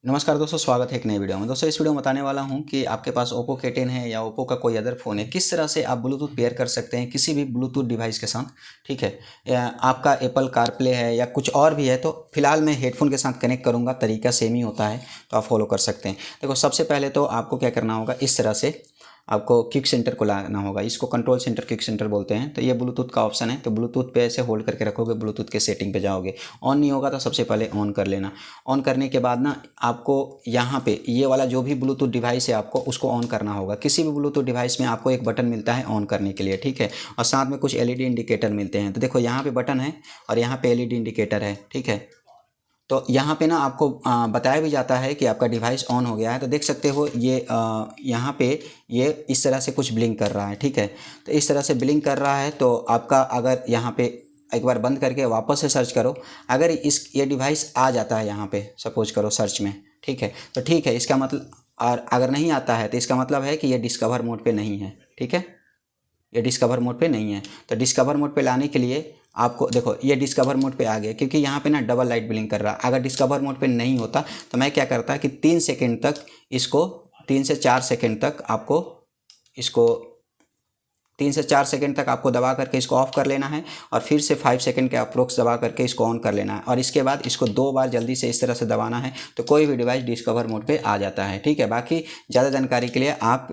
नमस्कार दोस्तों, स्वागत है एक नई वीडियो में। दोस्तों इस वीडियो में बताने वाला हूं कि आपके पास Oppo K10 है या Oppo का कोई अदर फ़ोन है, किस तरह से आप ब्लूटूथ पेयर कर सकते हैं किसी भी ब्लूटूथ डिवाइस के साथ। ठीक है, या आपका एप्पल कारप्ले है या कुछ और भी है, तो फिलहाल मैं हेडफोन के साथ कनेक्ट करूँगा, तरीका सेम ही होता है, तो आप फॉलो कर सकते हैं। देखो, सबसे पहले तो आपको क्या करना होगा, इस तरह से आपको क्विक सेंटर को लाना होगा। इसको कंट्रोल सेंटर क्विक सेंटर बोलते हैं। तो ये ब्लूटूथ का ऑप्शन है, तो ब्लूटूथ पे ऐसे होल्ड करके रखोगे, ब्लूटूथ के सेटिंग पे जाओगे। ऑन नहीं होगा तो सबसे पहले ऑन कर लेना। ऑन करने के बाद ना आपको यहाँ पे ये वाला जो भी ब्लूटूथ डिवाइस है आपको उसको ऑन करना होगा। किसी भी ब्लूटूथ डिवाइस में आपको एक बटन मिलता है ऑन करने के लिए, ठीक है, और साथ में कुछ एलईडी इंडिकेटर मिलते हैं। तो देखो यहाँ पे बटन है और यहाँ पे एलईडी इंडिकेटर है, ठीक है। तो यहाँ पे ना आपको बताया भी जाता है कि आपका डिवाइस ऑन हो गया है। तो देख सकते हो ये यहाँ पे ये इस तरह से कुछ ब्लिंक कर रहा है, ठीक है। तो इस तरह से ब्लिंक कर रहा है, तो आपका अगर यहाँ पे एक बार बंद करके वापस से सर्च करो, अगर ये डिवाइस आ जाता है यहाँ पे सपोज करो सर्च में, ठीक है, तो ठीक है, इसका मतलब, और अगर नहीं आता है तो इसका मतलब है कि ये डिस्कवर मोड पे नहीं है, ठीक है, ये डिस्कवर मोड पे नहीं है। तो डिस्कवर मोड पे लाने के लिए आपको देखो ये डिस्कवर मोड पे आ गया, क्योंकि यहाँ पे ना डबल लाइट ब्लिंक कर रहा है। अगर डिस्कवर मोड पे नहीं होता तो मैं क्या करता कि 3 सेकेंड तक इसको 3 से 4 सेकेंड तक आपको इसको 3 से 4 सेकेंड तक आपको दबा करके इसको ऑफ कर लेना है, और फिर से 5 सेकेंड के अप्रोक्स दबा करके इसको ऑन कर लेना है, और इसके बाद इसको 2 बार जल्दी से इस तरह से दबाना है, तो कोई भी डिवाइस डिस्कवर मोड पे आ जाता है, ठीक है। बाकी ज़्यादा जानकारी के लिए आप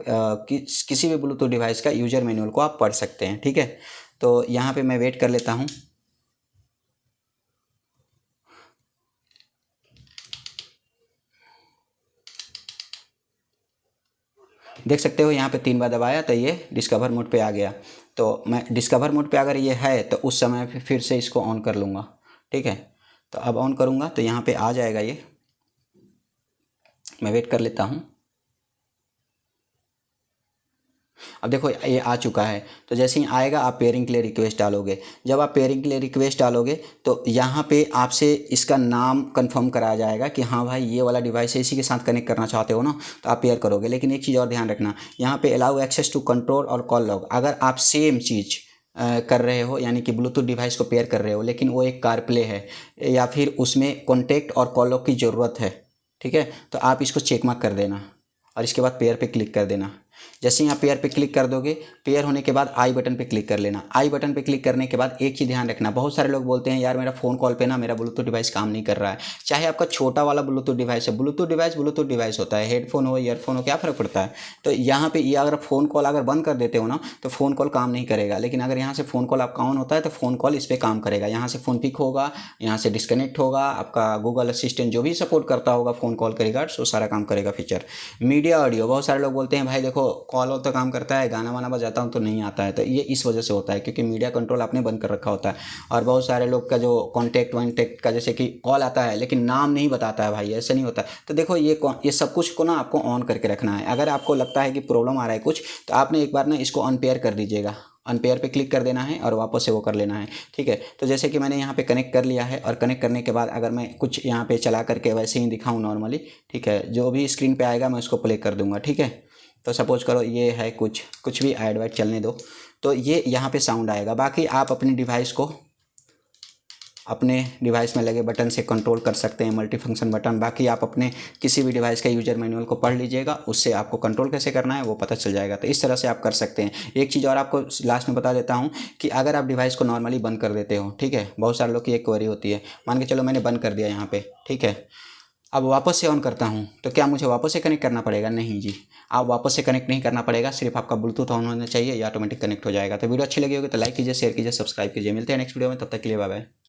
किसी भी ब्लूटूथ डिवाइस का यूजर मैनुअल को आप पढ़ सकते हैं, ठीक है। तो यहाँ पर मैं वेट कर लेता हूँ। देख सकते हो यहाँ पे 3 बार दबाया तो ये डिस्कवर मोड पे आ गया। तो मैं डिस्कवर मोड पे अगर ये है तो उस समय फिर से इसको ऑन कर लूँगा, ठीक है। तो अब ऑन करूँगा तो यहाँ पे आ जाएगा ये, मैं वेट कर लेता हूँ। अब देखो ये आ चुका है। तो जैसे ही आएगा आप पेयरिंग के लिए रिक्वेस्ट डालोगे। जब आप पेयरिंग के लिए रिक्वेस्ट डालोगे तो यहाँ पे आपसे इसका नाम कंफर्म कराया जाएगा कि हाँ भाई ये वाला डिवाइस है, इसी के साथ कनेक्ट करना चाहते हो ना, तो आप पेयर करोगे। लेकिन एक चीज़ और ध्यान रखना, यहाँ पे अलाउ एक्सेस टू कंट्रोल और कॉल लॉग, अगर आप सेम चीज़ कर रहे हो, यानी कि ब्लूटूथ डिवाइस को पेयर कर रहे हो, लेकिन वो एक कारप्ले है या फिर उसमें कॉन्टैक्ट और कॉल लॉग की ज़रूरत है, ठीक है, तो आप इसको चेक मार्क कर देना और इसके बाद पेयर पे क्लिक कर देना। जैसे ही आप पेयर पे क्लिक कर दोगे, पेयर होने के बाद आई बटन पे क्लिक कर लेना। आई बटन पे क्लिक करने के बाद एक चीज़ ध्यान रखना, बहुत सारे लोग बोलते हैं यार मेरा फ़ोन कॉल पे ना मेरा ब्लूटूथ डिवाइस काम नहीं कर रहा है। चाहे आपका छोटा वाला ब्लूटूथ डिवाइस है, ब्लूटूथ डिवाइस होता है, हेडफोन हो ईयरफोन हो, क्या फ़र्क पड़ता है। तो यहाँ पे ये अगर फ़ोन कॉल अगर बंद कर देते हो ना तो फ़ोन कॉल काम नहीं करेगा, लेकिन अगर यहाँ से फ़ोन कॉल आपका ऑन होता है तो फ़ोन कॉल इस पर काम करेगा। यहाँ से फ़ोन पिक होगा, यहाँ से डिस्कनेक्ट होगा, आपका गूगल असिस्टेंट जो भी सपोर्ट करता होगा फ़ोन कॉल के रिगार्ड्स वो सारा काम करेगा फीचर। मीडिया ऑडियो, बहुत सारे लोग बोलते हैं भाई देखो कॉल तो काम करता है, गाना वाना बजाता हूँ तो नहीं आता है। तो ये इस वजह से होता है क्योंकि मीडिया कंट्रोल आपने बंद कर रखा होता है। और बहुत सारे लोग का जो कॉन्टैक्ट वॉन्टैक्ट का जैसे कि कॉल आता है लेकिन नाम नहीं बताता है, भाई ऐसे नहीं होता है। तो देखो ये सब कुछ को ना आपको ऑन करके रखना है। अगर आपको लगता है कि प्रॉब्लम आ रहा है कुछ, तो आपने एक बार ना इसको अनपेयर कर दीजिएगा, अनपेयर पे क्लिक कर देना है और वापस से वो कर लेना है, ठीक है। तो जैसे कि मैंने यहाँ पे कनेक्ट कर लिया है, और कनेक्ट करने के बाद अगर मैं कुछ यहाँ पे चला करके वैसे ही दिखाऊँ नॉर्मली, ठीक है, जो भी स्क्रीन पे आएगा मैं उसको प्ले कर दूँगा, ठीक है। तो सपोज करो ये है कुछ भी ऐड वाइड चलने दो, तो ये यहाँ पे साउंड आएगा। बाकी आप अपने डिवाइस को अपने डिवाइस में लगे बटन से कंट्रोल कर सकते हैं, मल्टी फंक्शन बटन। बाकी आप अपने किसी भी डिवाइस का यूजर मैनुअल को पढ़ लीजिएगा, उससे आपको कंट्रोल कैसे करना है वो पता चल जाएगा। तो इस तरह से आप कर सकते हैं। एक चीज़ और आपको लास्ट में बता देता हूँ कि अगर आप डिवाइस को नॉर्मली बंद कर देते हो, ठीक है, बहुत सारे लोग की एक क्वेरी होती है, मान के चलो मैंने बंद कर दिया यहाँ पे, ठीक है, अब वापस से ऑन करता हूँ तो क्या मुझे वापस से कनेक्ट करना पड़ेगा? नहीं जी, आप वापस से कनेक्ट नहीं करना पड़ेगा, सिर्फ आपका ब्लूटूथ ऑन होना चाहिए, या ऑटोमेटिक कनेक्ट हो जाएगा। तो वीडियो अच्छी लगी होगी तो लाइक कीजिए, शेयर कीजिए, सब्सक्राइब कीजिए। मिलते हैं नेक्स्ट वीडियो में, तब तक के लिए बाय बाय।